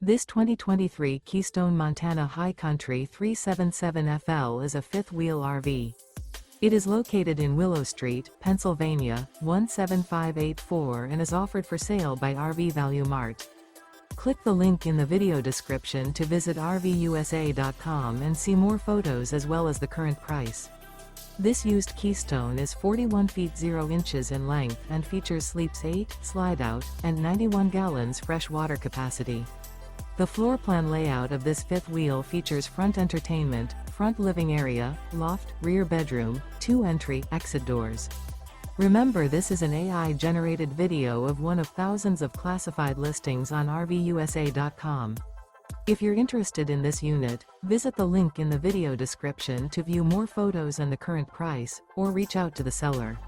This 2023 Keystone Montana High Country 377FL is a fifth-wheel RV. It is located in Willow Street, Pennsylvania, 17584 and is offered for sale by RV Value Mart. Click the link in the video description to visit RVUSA.com and see more photos as well as the current price. This used Keystone is 41 feet 0 inches in length and features sleeps 8, Slideout, and 91 gallons fresh water capacity. The floor plan layout of this fifth wheel features front entertainment, front living area, loft, rear bedroom, 2 entry/exit doors. Remember, this is an AI-generated video of one of thousands of classified listings on RVUSA.com. If you're interested in this unit, visit the link in the video description to view more photos and the current price, or reach out to the seller.